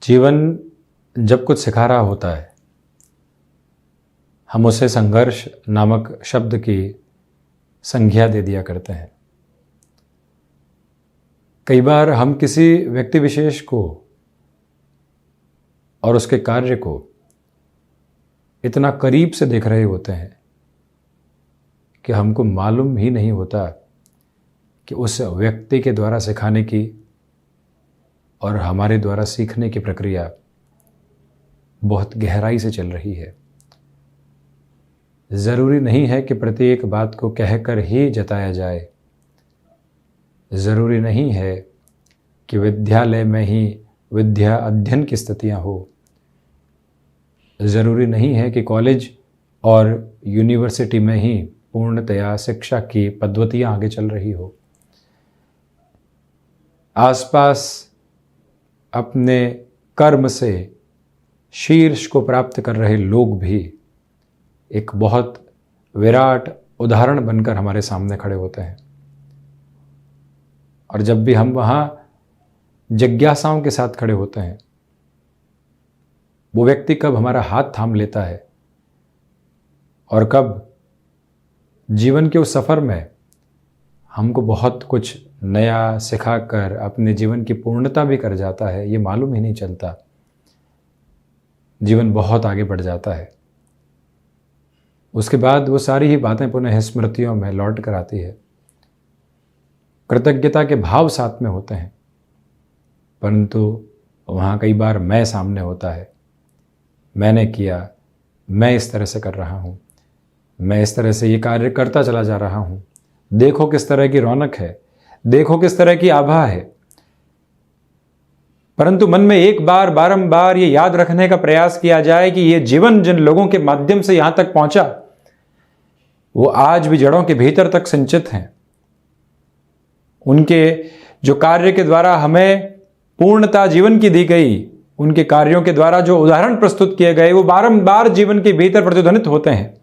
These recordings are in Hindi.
जीवन जब कुछ सिखा रहा होता है, हम उसे संघर्ष नामक शब्द की संज्ञा दे दिया करते हैं। कई बार हम किसी व्यक्ति विशेष को और उसके कार्य को इतना करीब से देख रहे होते हैं कि हमको मालूम ही नहीं होता कि उस व्यक्ति के द्वारा सिखाने की और हमारे द्वारा सीखने की प्रक्रिया बहुत गहराई से चल रही है। ज़रूरी नहीं है कि प्रत्येक बात को कहकर ही जताया जाए। ज़रूरी नहीं है कि विद्यालय में ही विद्या अध्ययन की स्थितियाँ हो। ज़रूरी नहीं है कि कॉलेज और यूनिवर्सिटी में ही पूर्णतया शिक्षा की पद्धतियाँ आगे चल रही हो। आसपास अपने कर्म से शीर्ष को प्राप्त कर रहे लोग भी एक बहुत विराट उदाहरण बनकर हमारे सामने खड़े होते हैं। और जब भी हम वहाँ जिज्ञासाओं के साथ खड़े होते हैं, वो व्यक्ति कब हमारा हाथ थाम लेता है और कब जीवन के उस सफ़र में हमको बहुत कुछ नया सिखाकर अपने जीवन की पूर्णता भी कर जाता है, ये मालूम ही नहीं चलता। जीवन बहुत आगे बढ़ जाता है। उसके बाद वो सारी ही बातें पुनः स्मृतियों में लौट कर आती है। कृतज्ञता के भाव साथ में होते हैं, परंतु वहाँ कई बार मैं सामने होता है। मैंने किया, मैं इस तरह से कर रहा हूँ, मैं इस तरह से ये कार्य करता चला जा रहा हूँ, देखो किस तरह की रौनक है, देखो किस तरह की आभा है। परंतु मन में एक बार बारंबार ये याद रखने का प्रयास किया जाए कि ये जीवन जिन लोगों के माध्यम से यहाँ तक पहुँचा, वो आज भी जड़ों के भीतर तक संचित हैं। उनके जो कार्य के द्वारा हमें पूर्णता जीवन की दी गई, उनके कार्यों के द्वारा जो उदाहरण प्रस्तुत किए गए, वो बारंबार जीवन के भीतर प्रतिध्वनित होते हैं।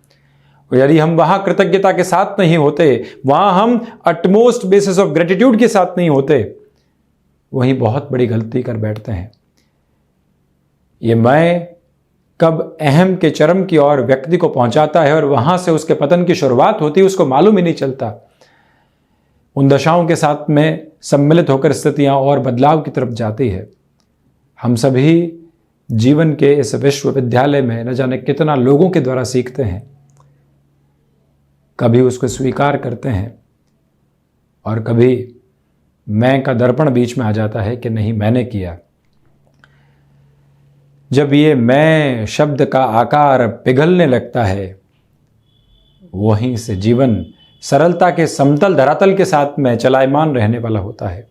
और यदि हम वहाँ कृतज्ञता के साथ नहीं होते, वहाँ हम अटमोस्ट बेसिस ऑफ ग्रेटिट्यूड के साथ नहीं होते, वहीं बहुत बड़ी गलती कर बैठते हैं। ये मैं कब अहम के चरम की ओर व्यक्ति को पहुंचाता है और वहां से उसके पतन की शुरुआत होती है, उसको मालूम ही नहीं चलता। उन दशाओं के साथ में सम्मिलित होकर स्थितियां और बदलाव की तरफ जाती है। हम सभी जीवन के इस विश्वविद्यालय में न जाने कितना लोगों के द्वारा सीखते हैं। कभी उसको स्वीकार करते हैं और कभी मैं का दर्पण बीच में आ जाता है कि नहीं, मैंने किया। जब ये मैं शब्द का आकार पिघलने लगता है, वहीं से जीवन सरलता के समतल धरातल के साथ में चलायमान रहने वाला होता है।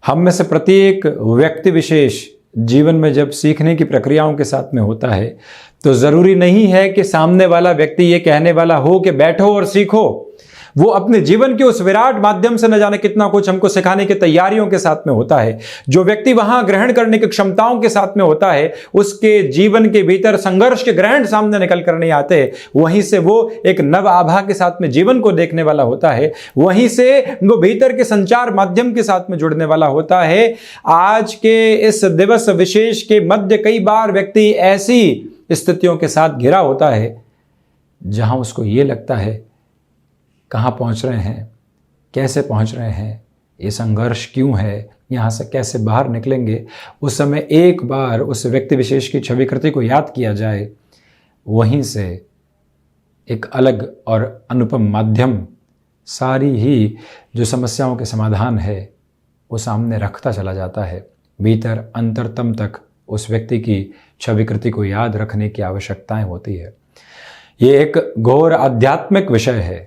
हम में से प्रत्येक व्यक्ति विशेष जीवन में जब सीखने की प्रक्रियाओं के साथ में होता है, तो ज़रूरी नहीं है कि सामने वाला व्यक्ति ये कहने वाला हो कि बैठो और सीखो। वो अपने जीवन के उस विराट माध्यम से न जाने कितना कुछ हमको सिखाने की तैयारियों के साथ में होता है। जो व्यक्ति वहां ग्रहण करने की क्षमताओं के साथ में होता है, उसके जीवन के भीतर संघर्ष के ग्रहण सामने निकल कर नहीं आते। वहीं से वो एक नव आभा के साथ में जीवन को देखने वाला होता है। वहीं से वो भीतर के संचार माध्यम के साथ में जुड़ने वाला होता है। आज के इस दिवस विशेष के मध्य कई बार व्यक्ति ऐसी स्थितियों के साथ घिरा होता है जहां उसको ये लगता है कहाँ पहुँच रहे हैं, कैसे पहुँच रहे हैं, ये संघर्ष क्यों है, यहाँ से कैसे बाहर निकलेंगे। उस समय एक बार उस व्यक्ति विशेष की छविकृति को याद किया जाए, वहीं से एक अलग और अनुपम माध्यम सारी ही जो समस्याओं के समाधान है वो सामने रखता चला जाता है। भीतर अंतरतम तक उस व्यक्ति की छविकृति को याद रखने की आवश्यकताएं होती है। ये एक घोर आध्यात्मिक विषय है,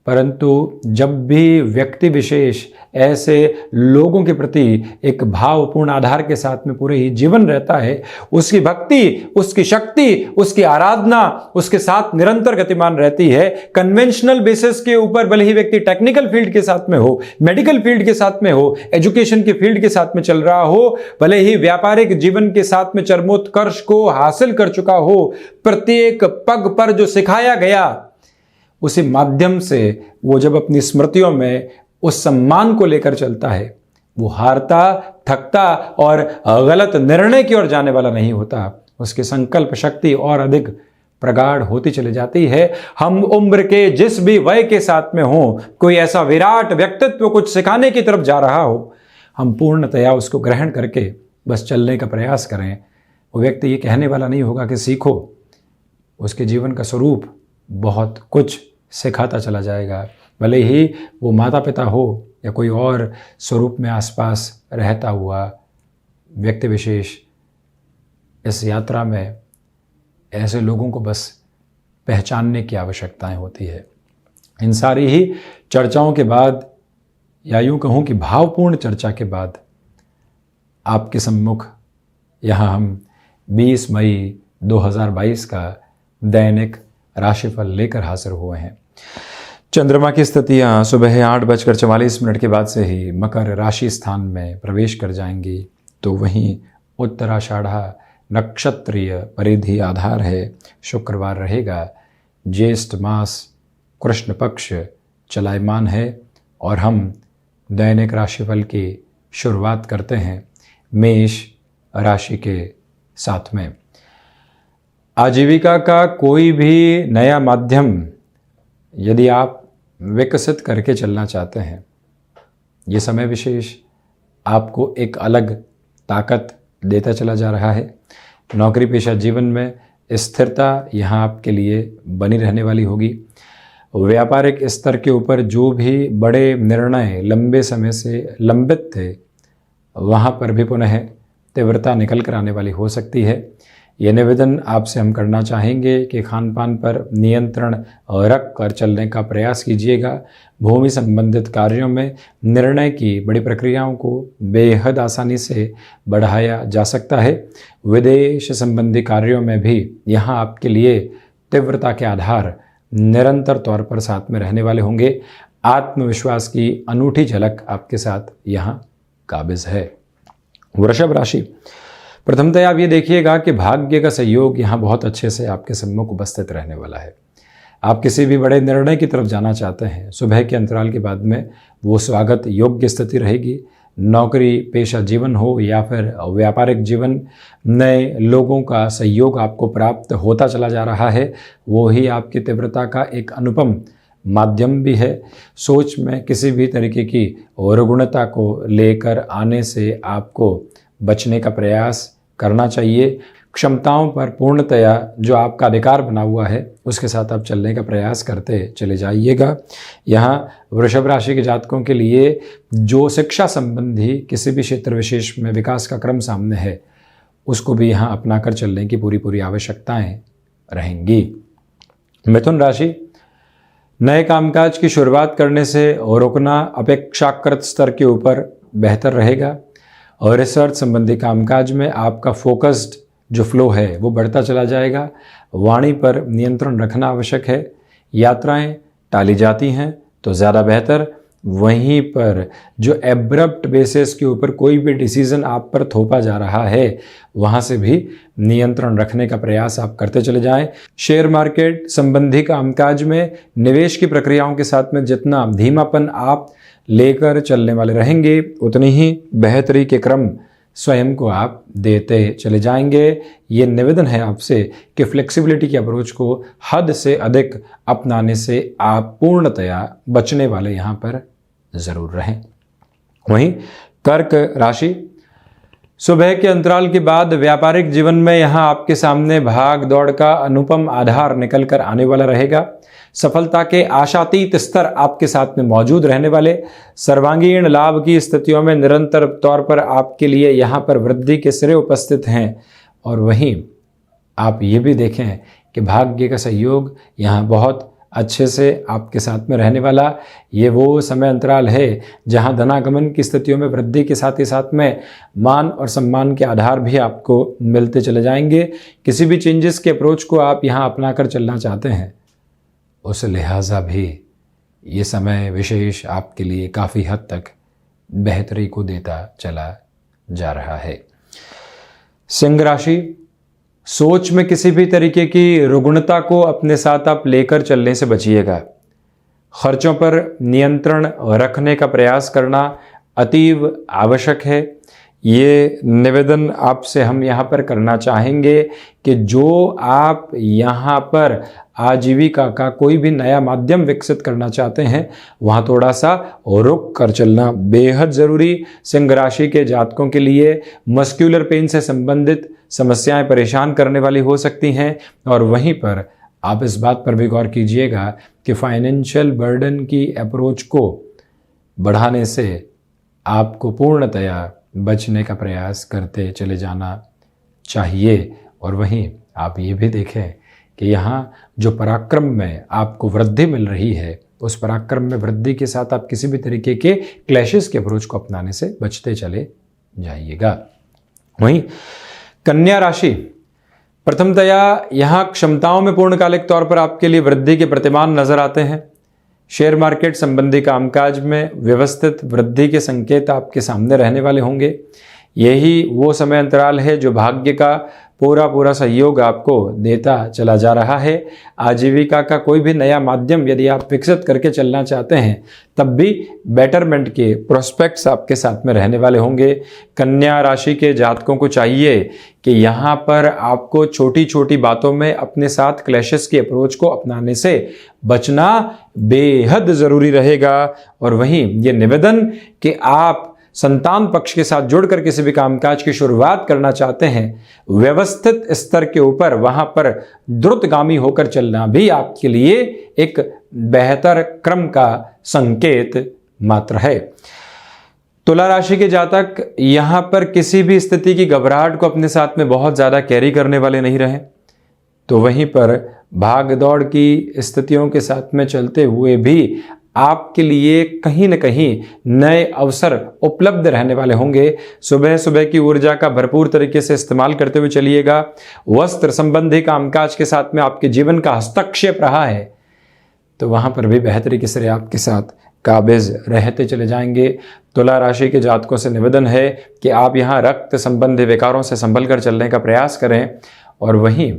परंतु जब भी व्यक्ति विशेष ऐसे लोगों के प्रति एक भावपूर्ण आधार के साथ में पूरे ही जीवन रहता है, उसकी भक्ति, उसकी शक्ति, उसकी आराधना उसके साथ निरंतर गतिमान रहती है। कन्वेंशनल बेसिस के ऊपर भले ही व्यक्ति टेक्निकल फील्ड के साथ में हो, मेडिकल फील्ड के साथ में हो, एजुकेशन के फील्ड के साथ में चल रहा हो, भले ही व्यापारिक जीवन के साथ में चरमोत्कर्ष को हासिल कर चुका हो, प्रत्येक पग पर जो सिखाया गया उसी माध्यम से वो जब अपनी स्मृतियों में उस सम्मान को लेकर चलता है, वो हारता, थकता और गलत निर्णय की ओर जाने वाला नहीं होता। उसकी संकल्प शक्ति और अधिक प्रगाढ़ होती चली जाती है। हम उम्र के जिस भी वय के साथ में हो, कोई ऐसा विराट व्यक्तित्व कुछ सिखाने की तरफ जा रहा हो, हम पूर्णतया उसको ग्रहण करके बस चलने का प्रयास करें। वो व्यक्ति ये कहने वाला नहीं होगा कि सीखो, उसके जीवन का स्वरूप बहुत कुछ सिखाता चला जाएगा। भले ही वो माता पिता हो या कोई और स्वरूप में आसपास रहता हुआ व्यक्ति विशेष, इस यात्रा में ऐसे लोगों को बस पहचानने की आवश्यकताएं होती है। इन सारी ही चर्चाओं के बाद, या यूँ कहूँ कि भावपूर्ण चर्चा के बाद, आपके सम्मुख यहाँ हम 20 मई 2022 का दैनिक राशिफल लेकर हाजिर हुए हैं। चंद्रमा की स्थितियाँ सुबह 8:44 के बाद से ही मकर राशि स्थान में प्रवेश कर जाएंगी। तो वहीं उत्तराषाढ़ा नक्षत्रीय परिधि आधार है, शुक्रवार रहेगा। ज्येष्ठ मास कृष्ण पक्ष चलायमान है और हम दैनिक राशिफल की शुरुआत करते हैं मेष राशि के साथ में। आजीविका का कोई भी नया माध्यम यदि आप विकसित करके चलना चाहते हैं, ये समय विशेष आपको एक अलग ताकत देता चला जा रहा है। नौकरी पेशा जीवन में स्थिरता यहाँ आपके लिए बनी रहने वाली होगी। व्यापारिक स्तर के ऊपर जो भी बड़े निर्णय लंबे समय से लंबित थे, वहाँ पर भी पुनः तीव्रता निकल कर आने वाली हो सकती है। ये निवेदन आपसे हम करना चाहेंगे कि खान पान पर नियंत्रण रख कर चलने का प्रयास कीजिएगा। भूमि संबंधित कार्यों में निर्णय की बड़ी प्रक्रियाओं को बेहद आसानी से बढ़ाया जा सकता है। विदेश संबंधी कार्यों में भी यहाँ आपके लिए तीव्रता के आधार निरंतर तौर पर साथ में रहने वाले होंगे। आत्मविश्वास की अनूठी झलक आपके साथ यहाँ काबिज है। वृषभ राशि, प्रथमतः आप ये देखिएगा कि भाग्य का सहयोग यहाँ बहुत अच्छे से आपके सम्मुख उपस्थित रहने वाला है। आप किसी भी बड़े निर्णय की तरफ जाना चाहते हैं, सुबह के अंतराल के बाद में वो स्वागत योग्य स्थिति रहेगी। नौकरी पेशा जीवन हो या फिर व्यापारिक जीवन, नए लोगों का सहयोग आपको प्राप्त होता चला जा रहा है। वो ही आपकी तीव्रता का एक अनुपम माध्यम भी है। सोच में किसी भी तरीके की रुग्णता को लेकर आने से आपको बचने का प्रयास करना चाहिए। क्षमताओं पर पूर्णतया जो आपका अधिकार बना हुआ है, उसके साथ आप चलने का प्रयास करते चले जाइएगा। यहाँ वृषभ राशि के जातकों के लिए जो शिक्षा संबंधी किसी भी क्षेत्र विशेष में विकास का क्रम सामने है, उसको भी यहाँ अपना कर चलने की पूरी आवश्यकताएं रहेंगी। मिथुन राशि, नए कामकाज की शुरुआत करने से रुकना अपेक्षाकृत स्तर के ऊपर बेहतर रहेगा और रिसर्च संबंधी कामकाज में आपका फोकस्ड जो फ्लो है वो बढ़ता चला जाएगा। वाणी पर नियंत्रण रखना आवश्यक है। यात्राएं टाली जाती हैं तो ज़्यादा बेहतर। वहीं पर जो एब्रप्ट बेसिस के ऊपर कोई भी डिसीज़न आप पर थोपा जा रहा है, वहाँ से भी नियंत्रण रखने का प्रयास आप करते चले जाएं। शेयर मार्केट संबंधी कामकाज में निवेश की प्रक्रियाओं के साथ में जितना धीमापन आप लेकर चलने वाले रहेंगे, उतनी ही बेहतरी के क्रम स्वयं को आप देते चले जाएंगे। ये निवेदन है आपसे कि फ्लेक्सिबिलिटी की अप्रोच को हद से अधिक अपनाने से आप पूर्णतया बचने वाले यहाँ पर ज़रूर रहें। वहीं कर्क राशि, सुबह के अंतराल के बाद व्यापारिक जीवन में यहाँ आपके सामने भाग दौड़ का अनुपम आधार निकल कर आने वाला रहेगा। सफलता के आशातीत स्तर आपके साथ में मौजूद रहने वाले। सर्वांगीण लाभ की स्थितियों में निरंतर तौर पर आपके लिए यहाँ पर वृद्धि के सिरे उपस्थित हैं। और वहीं आप ये भी देखें कि भाग्य का सहयोग यहाँ बहुत अच्छे से आपके साथ में रहने वाला। ये वो समय अंतराल है जहाँ धनागमन की स्थितियों में वृद्धि के साथ ही साथ में मान और सम्मान के आधार भी आपको मिलते चले जाएंगे। किसी भी चेंजेस के अप्रोच को आप यहाँ अपना कर चलना चाहते हैं, उस लिहाजा भी ये समय विशेष आपके लिए काफ़ी हद तक बेहतरी को देता चला जा रहा है। सिंह राशि, सोच में किसी भी तरीके की रुग्णता को अपने साथ आप लेकर चलने से बचिएगा। खर्चों पर नियंत्रण रखने का प्रयास करना अतीव आवश्यक है। ये निवेदन आपसे हम यहाँ पर करना चाहेंगे कि जो आप यहाँ पर आजीविका का कोई भी नया माध्यम विकसित करना चाहते हैं, वहाँ थोड़ा सा रुक कर चलना बेहद ज़रूरी। सिंह राशि के जातकों के लिए मस्क्यूलर पेन से संबंधित समस्याएं परेशान करने वाली हो सकती हैं, और वहीं पर आप इस बात पर भी गौर कीजिएगा कि फाइनेंशियल बर्डन की अप्रोच को बढ़ाने से आपको पूर्णतया बचने का प्रयास करते चले जाना चाहिए। और वहीं आप ये भी देखें कि यहाँ जो पराक्रम में आपको वृद्धि मिल रही है, उस पराक्रम में वृद्धि के साथ आप किसी भी तरीके के क्लैशेस के अप्रोच को अपनाने से बचते चले जाइएगा। वहीं कन्या राशि, प्रथमतया यहाँ क्षमताओं में पूर्णकालिक तौर पर आपके लिए वृद्धि के प्रतिमान नजर आते हैं। शेयर मार्केट संबंधी कामकाज में व्यवस्थित वृद्धि के संकेत आपके सामने रहने वाले होंगे। यही वो समय अंतराल है जो भाग्य का पूरा सहयोग आपको देता चला जा रहा है। आजीविका का कोई भी नया माध्यम यदि आप विकसित करके चलना चाहते हैं, तब भी बेटरमेंट के प्रोस्पेक्ट्स आपके साथ में रहने वाले होंगे। कन्या राशि के जातकों को चाहिए कि यहाँ पर आपको छोटी छोटी बातों में अपने साथ क्लैशेस की अप्रोच को अपनाने से बचना बेहद ज़रूरी रहेगा। और वहीं ये निवेदन कि आप संतान पक्ष के साथ जुड़कर किसी भी कामकाज की शुरुआत करना चाहते हैं, व्यवस्थित स्तर के ऊपर वहां पर द्रुतगामी होकर चलना भी आपके लिए एक बेहतर क्रम का संकेत मात्र है। तुला राशि के जातक यहां पर किसी भी स्थिति की घबराहट को अपने साथ में बहुत ज्यादा कैरी करने वाले नहीं रहे, तो वहीं पर भाग दौड़ की स्थितियों के साथ में चलते हुए भी आपके लिए कहीं न कहीं नए अवसर उपलब्ध रहने वाले होंगे। सुबह सुबह की ऊर्जा का भरपूर तरीके से इस्तेमाल करते हुए चलिएगा। वस्त्र संबंधी कामकाज के साथ में आपके जीवन का हस्तक्षेप रहा है, तो वहां पर भी बेहतर तरीके से आपके साथ काबिज रहते चले जाएंगे। तुला राशि के जातकों से निवेदन है कि आप यहाँ रक्त संबंधी विकारों से संभल कर चलने का प्रयास करें। और वहीं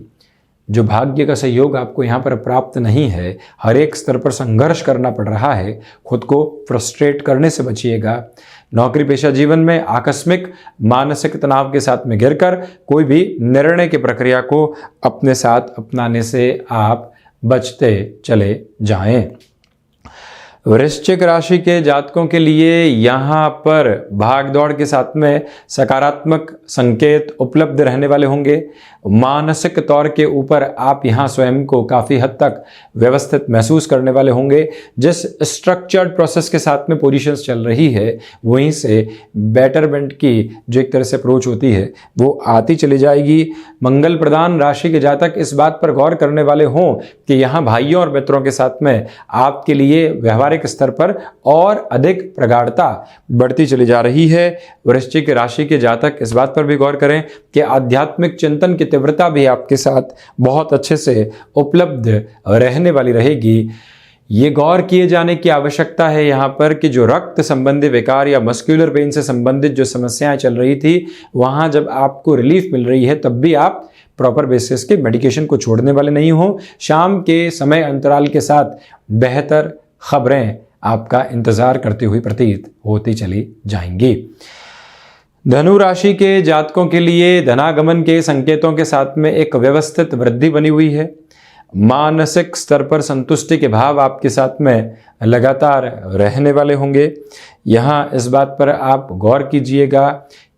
जो भाग्य का सहयोग आपको यहाँ पर प्राप्त नहीं है, हर एक स्तर पर संघर्ष करना पड़ रहा है, खुद को फ्रस्ट्रेट करने से बचिएगा। नौकरी पेशा जीवन में आकस्मिक मानसिक तनाव के साथ में घिरकर कोई भी निर्णय की प्रक्रिया को अपने साथ अपनाने से आप बचते चले जाएं। वृश्चिक राशि के जातकों के लिए यहाँ पर भाग दौड़ के साथ में सकारात्मक संकेत उपलब्ध रहने वाले होंगे। मानसिक तौर के ऊपर आप यहाँ स्वयं को काफ़ी हद तक व्यवस्थित महसूस करने वाले होंगे। जिस स्ट्रक्चर्ड प्रोसेस के साथ में पोजीशंस चल रही है, वहीं से बेटरमेंट की जो एक तरह से अप्रोच होती है वो आती चली जाएगी। मंगल प्रधान राशि के जातक इस बात पर गौर करने वाले हों कि यहाँ भाइयों और मित्रों के साथ में आपके लिए व्यवहारिक स्तर पर और अधिक प्रगाढ़ता बढ़ती चली जा रही है। वृश्चिक राशि के जातक इस बात पर भी गौर करें कि आध्यात्मिक चिंतन की तीव्रता भी आपके साथ बहुत अच्छे से उपलब्ध रहने वाली रहेगी। ये गौर किए जाने की आवश्यकता है यहाँ पर कि जो रक्त संबंधी विकार या मस्कुलर पेन से संबंधित जो समस्याएं चल रही थी, वहाँ जब आपको रिलीफ मिल रही है, तब भी आप प्रॉपर बेसिस के मेडिकेशन को छोड़ने वाले नहीं हो। शाम के समय अंतराल के साथ बेहतर खबरें आपका इंतजार करती हुई प्रतीत होती चली जाएंगी। धनु राशि के जातकों के लिए धनागमन के संकेतों के साथ में एक व्यवस्थित वृद्धि बनी हुई है। मानसिक स्तर पर संतुष्टि के भाव आपके साथ में लगातार रहने वाले होंगे। यहाँ इस बात पर आप गौर कीजिएगा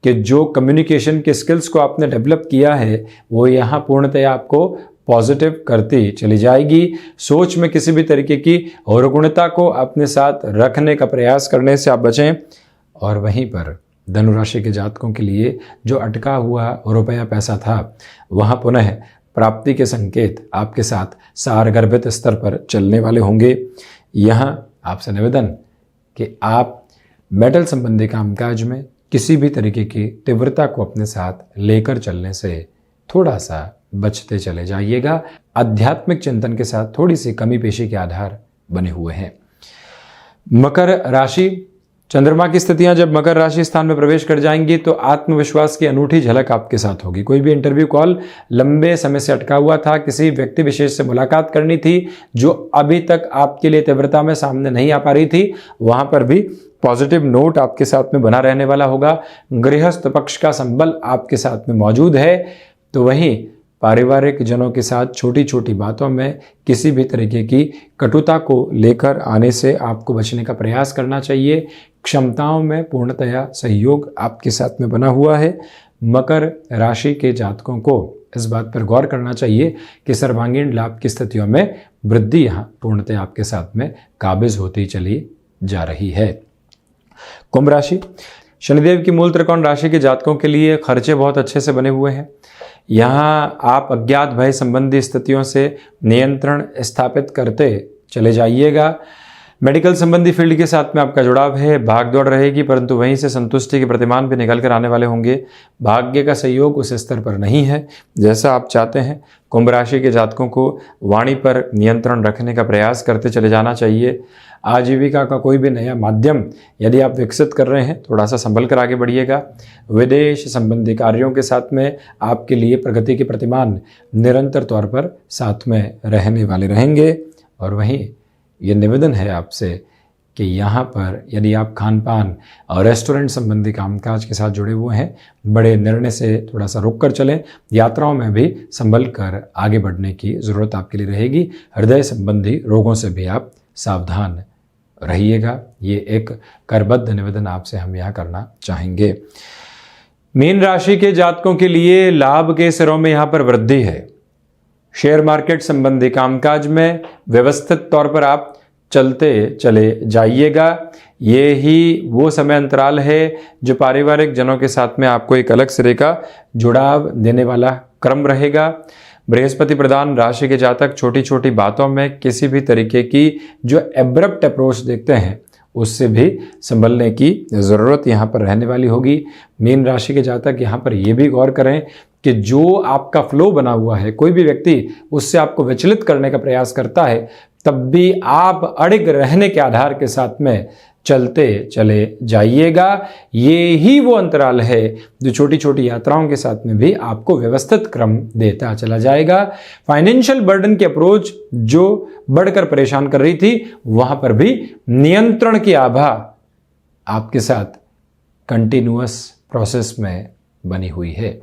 कि जो कम्युनिकेशन के स्किल्स को आपने डेवलप किया है, वो यहाँ पूर्णतः आपको पॉजिटिव करती चली जाएगी। सोच में किसी भी तरीके की रुग्णता को अपने साथ रखने का प्रयास करने से आप बचें। और वहीं पर धनु राशि के जातकों के लिए जो अटका हुआ रुपया पैसा था, वहाँ पुनः प्राप्ति के संकेत आपके साथ सारगर्भित स्तर पर चलने वाले होंगे। यहाँ आपसे निवेदन कि आप मेटल संबंधी कामकाज में किसी भी तरीके की तीव्रता को अपने साथ लेकर चलने से थोड़ा सा बचते चले जाइएगा। आध्यात्मिक चिंतन के साथ थोड़ी सी कमी पेशी के आधार बने हुए हैं। मकर राशि, चंद्रमा की स्थितियां जब मकर राशि स्थान में प्रवेश कर जाएंगी तो आत्मविश्वास की अनूठी झलक आपके साथ होगी। कोई भी इंटरव्यू कॉल लंबे समय से अटका हुआ था, किसी व्यक्ति विशेष से मुलाकात करनी थी जो अभी तक आपके लिए तीव्रता में सामने नहीं आ पा रही थी, वहां पर भी पॉजिटिव नोट आपके साथ में बना रहने वाला होगा। गृहस्थ पक्ष का संबल आपके साथ में मौजूद है। तो वहीं पारिवारिक जनों के साथ छोटी छोटी बातों में किसी भी तरीके की कटुता को लेकर आने से आपको बचने का प्रयास करना चाहिए। क्षमताओं में पूर्णतया सहयोग आपके साथ में बना हुआ है। मकर राशि के जातकों को इस बात पर गौर करना चाहिए कि सर्वांगीण लाभ की स्थितियों में वृद्धि यहाँ पूर्णतः आपके साथ में काबिज होती चली जा रही है। कुंभ राशि, शनिदेव की मूल त्रिकोण राशि के जातकों के लिए खर्चे बहुत अच्छे से बने हुए हैं। यहाँ आप अज्ञात भय संबंधी स्थितियों से नियंत्रण स्थापित करते चले जाइएगा। मेडिकल संबंधी फील्ड के साथ में आपका जुड़ाव है। भाग दौड़ रहेगी, परंतु वहीं से संतुष्टि के प्रतिमान भी निकल कर आने वाले होंगे। भाग्य का सहयोग उस स्तर पर नहीं है जैसा आप चाहते हैं। कुंभ राशि के जातकों को वाणी पर नियंत्रण रखने का प्रयास करते चले जाना चाहिए। आजीविका का कोई भी नया माध्यम यदि आप विकसित कर रहे हैं, थोड़ा सा संभल कर आगे बढ़िएगा। विदेश संबंधी कार्यों के साथ में आपके लिए प्रगति के प्रतिमान निरंतर तौर पर साथ में रहने वाले रहेंगे। और वहीं ये निवेदन है आपसे कि यहाँ पर यदि आप खान पान और रेस्टोरेंट संबंधी कामकाज के साथ जुड़े हुए हैं, बड़े निर्णय से थोड़ा सा रुक कर चलें। यात्राओं में भी संभल कर आगे बढ़ने की ज़रूरत आपके लिए रहेगी। हृदय संबंधी रोगों से भी आप सावधान रहिएगा। ये एक करबद्ध निवेदन आपसे हम यहाँ करना चाहेंगे। मीन राशि के जातकों के लिए लाभ के सिरों में यहाँ पर वृद्धि है। शेयर मार्केट संबंधी कामकाज में व्यवस्थित तौर पर आप चलते चले जाइएगा। ये ही वो समय अंतराल है जो पारिवारिक जनों के साथ में आपको एक अलग सिरे का जुड़ाव देने वाला क्रम रहेगा। बृहस्पति प्रधान राशि के जातक छोटी छोटी बातों में किसी भी तरीके की जो एब्रप्ट अप्रोच देखते हैं उससे भी संभलने की ज़रूरत यहाँ पर रहने वाली होगी। मीन राशि के जातक यहाँ पर ये भी गौर करें कि जो आपका फ्लो बना हुआ है, कोई भी व्यक्ति उससे आपको विचलित करने का प्रयास करता है, तब भी आप अड़िग रहने के आधार के साथ में चलते चले जाइएगा। ये ही वो अंतराल है जो छोटी छोटी यात्राओं के साथ में भी आपको व्यवस्थित क्रम देता चला जाएगा। फाइनेंशियल बर्डन की अप्रोच जो बढ़कर परेशान कर रही थी, वहां पर भी नियंत्रण की आभा आपके साथ कंटिन्यूअस प्रोसेस में बनी हुई है।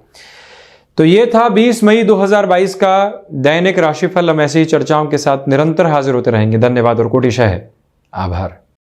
तो ये था 20 मई 2022 का दैनिक राशिफल। हम ऐसी ही चर्चाओं के साथ निरंतर हाजिर होते रहेंगे। धन्यवाद और कोटिशः आभार।